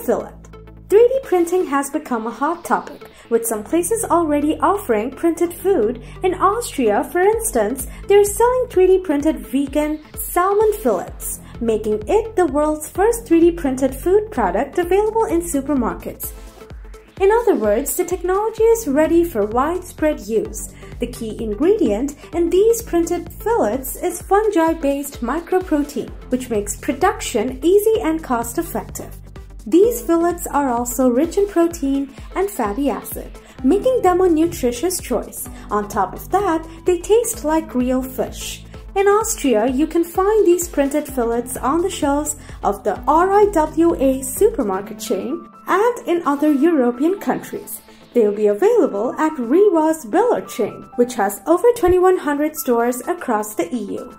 FILET. 3D printing has become a hot topic, with some places already offering printed food. In Austria, for instance, they're selling 3D printed vegan salmon fillets, making it the world's first 3D printed food product available in supermarkets. In other words, the technology is ready for widespread use. The key ingredient in these printed fillets is fungi-based microprotein, which makes production easy and cost-effective. These fillets are also rich in protein and fatty acid, making them a nutritious choice. On top of that, they taste like real fish. In Austria, you can find these printed fillets on the shelves of the RIWA supermarket chain and in other European countries. They will be available at Rewa's Biller chain, which has over 2,100 stores across the EU.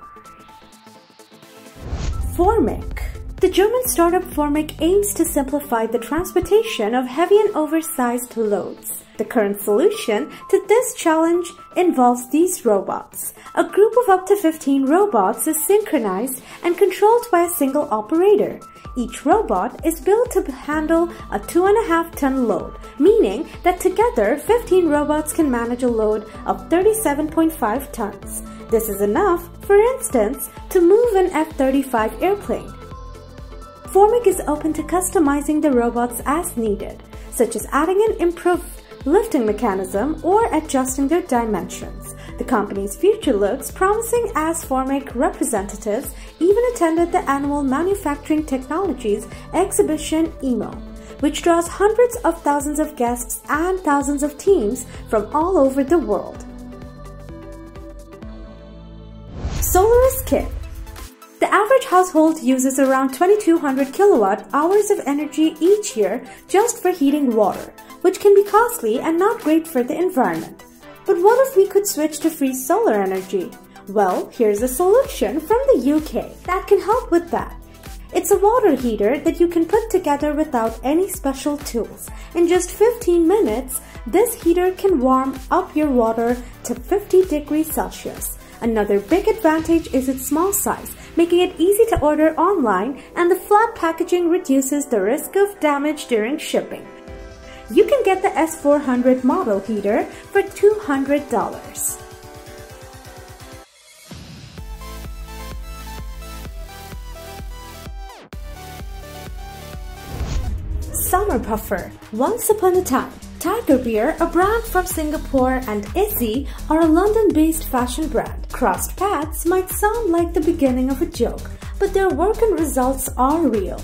FORMIC. The German startup FORMIC aims to simplify the transportation of heavy and oversized loads. The current solution to this challenge involves these robots. A group of up to 15 robots is synchronized and controlled by a single operator. Each robot is built to handle a 2.5-ton load, meaning that together 15 robots can manage a load of 37.5 tons. This is enough, for instance, to move an F-35 airplane. FORMIC is open to customizing the robots as needed, such as adding an improved lifting mechanism or adjusting their dimensions. The company's future looks promising as FORMIC representatives even attended the annual Manufacturing Technologies exhibition EMO, which draws hundreds of thousands of guests and thousands of teams from all over the world. SolarisKit. The average household uses around 2,200 kilowatt hours of energy each year just for heating water, which can be costly and not great for the environment. But what if we could switch to free solar energy? Well, here's a solution from the UK that can help with that. It's a water heater that you can put together without any special tools. In just 15 minutes, this heater can warm up your water to 50 degrees Celsius. Another big advantage is its small size, making it easy to order online, and the flat packaging reduces the risk of damage during shipping. You can get the S400 model heater for $200. Summer Puffer. Once upon a time, Tiger Beer, a brand from Singapore, and Izzy are a London-based fashion brand. Crossed paths might sound like the beginning of a joke, but their work and results are real.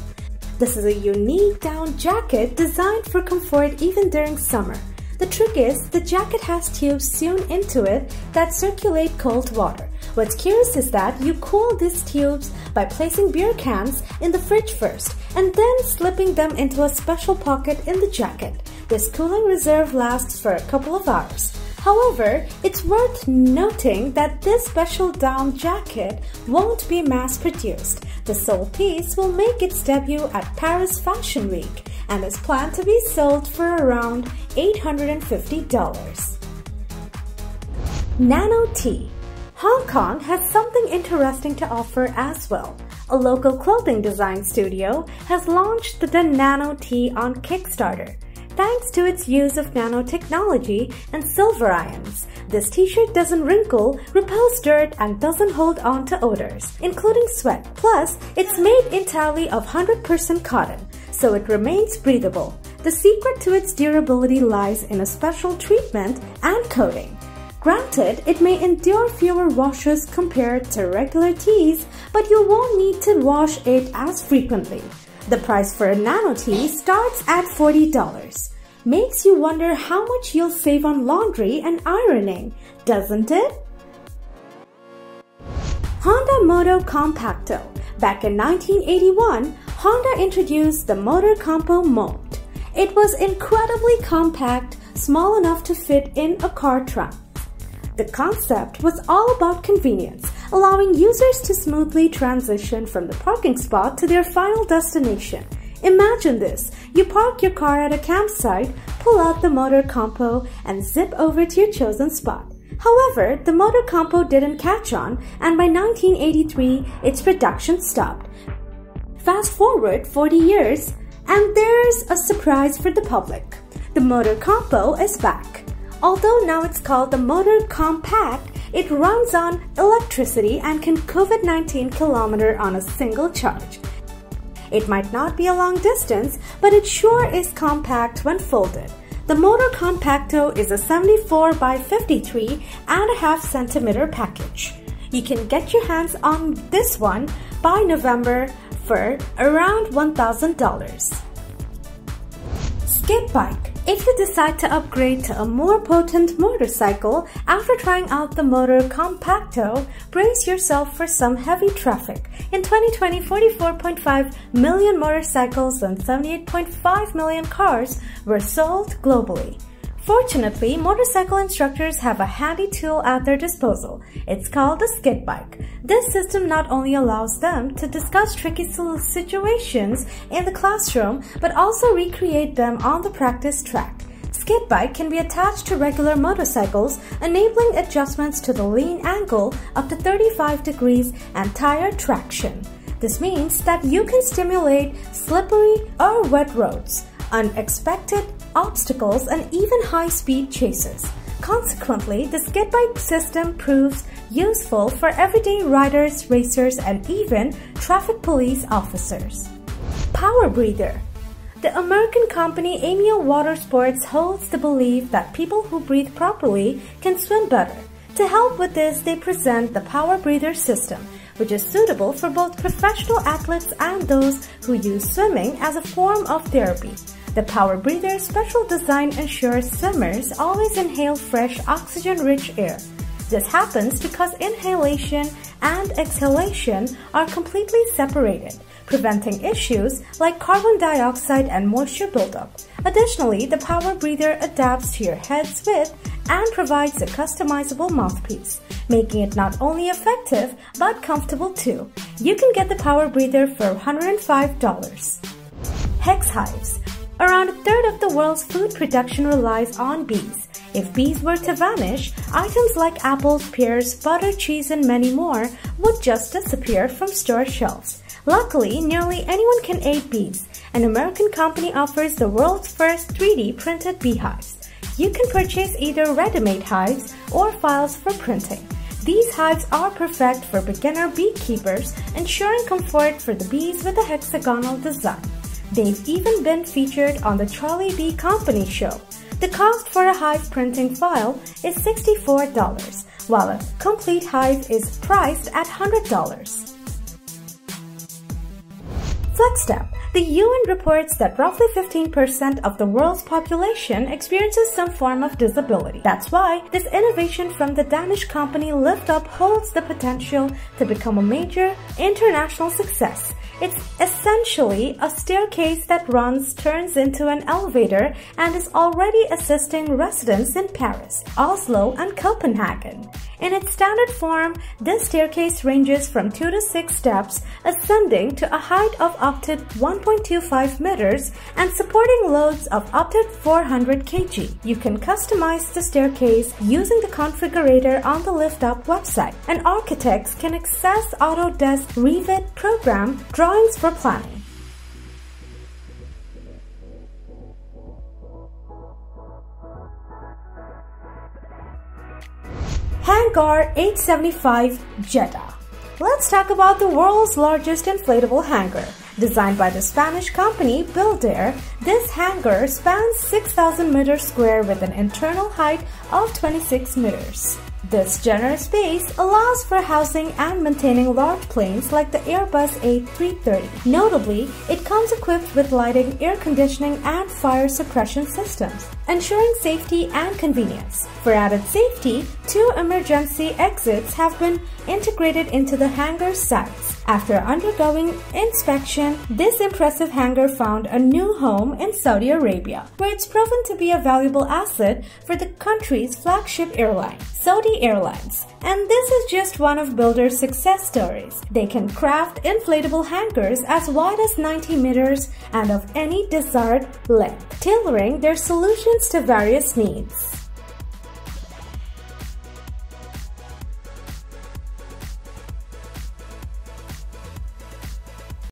This is a unique down jacket designed for comfort even during summer. The trick is, the jacket has tubes sewn into it that circulate cold water. What's curious is that you cool these tubes by placing beer cans in the fridge first and then slipping them into a special pocket in the jacket. This cooling reserve lasts for a couple of hours. However, it's worth noting that this special down jacket won't be mass-produced. The sole piece will make its debut at Paris Fashion Week and is planned to be sold for around $850. Nano T. Hong Kong has something interesting to offer as well. A local clothing design studio has launched the Nano T on Kickstarter. Thanks to its use of nanotechnology and silver ions, this t-shirt doesn't wrinkle, repels dirt, and doesn't hold on to odors, including sweat. Plus, it's made entirely of 100% cotton, so it remains breathable. The secret to its durability lies in a special treatment and coating. Granted, it may endure fewer washes compared to regular tees, but you won't need to wash it as frequently. The price for a Nano T starts at $40. Makes you wonder how much you'll save on laundry and ironing, doesn't it? Honda Motocompacto. Back in 1981, Honda introduced the Motocompacto mold. It was incredibly compact, small enough to fit in a car trunk. The concept was all about convenience, allowing users to smoothly transition from the parking spot to their final destination. Imagine this: you park your car at a campsite, pull out the Motocompacto, and zip over to your chosen spot. However, the Motocompacto didn't catch on, and by 1983, its production stopped. Fast forward 40 years, And there's a surprise for the public. The Motocompacto is back. Although now it's called the Motocompacto, it runs on electricity and can cover 19 km on a single charge. It might not be a long distance, but it sure is compact when folded. The Motocompacto is a 74 by 53.5 centimeter package. You can get your hands on this one by November for around $1,000. Skidbike. If you decide to upgrade to a more potent motorcycle after trying out the Motocompacto, brace yourself for some heavy traffic. In 2020, 44.5 million motorcycles and 78.5 million cars were sold globally. Fortunately, motorcycle instructors have a handy tool at their disposal. It's called the Skidbike. This system not only allows them to discuss tricky situations in the classroom, but also recreate them on the practice track. Skidbike can be attached to regular motorcycles, enabling adjustments to the lean angle up to 35 degrees and tire traction. This means that you can stimulate slippery or wet roads, unexpected obstacles, and even high-speed chases. Consequently, the Skidbike system proves useful for everyday riders, racers, and even traffic police officers. Powerbreather. The American company Amio Watersports holds the belief that people who breathe properly can swim better. To help with this, they present the Powerbreather system, which is suitable for both professional athletes and those who use swimming as a form of therapy. The Powerbreather special design ensures swimmers always inhale fresh, oxygen-rich air. This happens because inhalation and exhalation are completely separated, preventing issues like carbon dioxide and moisture buildup. Additionally, the Powerbreather adapts to your head's width and provides a customizable mouthpiece, making it not only effective but comfortable too. You can get the Powerbreather for $105. Hex Hives. Around a third of the world's food production relies on bees. If bees were to vanish, items like apples, pears, butter, cheese, and many more would just disappear from store shelves. Luckily, nearly anyone can aid bees. An American company offers the world's first 3D printed beehives. You can purchase either ready-made hives or files for printing. These hives are perfect for beginner beekeepers, ensuring comfort for the bees with a hexagonal design. They've even been featured on the Charlie D. Company show. The cost for a hive printing file is $64, while a complete hive is priced at $100. FlexStep. The UN reports that roughly 15% of the world's population experiences some form of disability. That's why this innovation from the Danish company LiftUp holds the potential to become a major international success. It's essentially a staircase that turns into an elevator, and is already assisting residents in Paris, Oslo, and Copenhagen. In its standard form, this staircase ranges from 2 to 6 steps, ascending to a height of up to 1.25 meters and supporting loads of up to 400 kg. You can customize the staircase using the configurator on the LiftUp website, and architects can access Autodesk Revit program drawings for planning. Hangar H75 Jeddah. Let's talk about the world's largest inflatable hangar. Designed by the Spanish company Builder, this hangar spans 6,000 meters square with an internal height of 26 meters. This generous space allows for housing and maintaining large planes like the Airbus A330. Notably, it comes equipped with lighting, air conditioning, and fire suppression systems, ensuring safety and convenience. For added safety, 2 emergency exits have been integrated into the hangar's sides. After undergoing inspection, this impressive hangar found a new home in Saudi Arabia, where it's proven to be a valuable asset for the country's flagship airline, Saudi Airlines. And this is just one of Builder's success stories. They can craft inflatable hangars as wide as 90 meters and of any desired length, tailoring their solutions to various needs.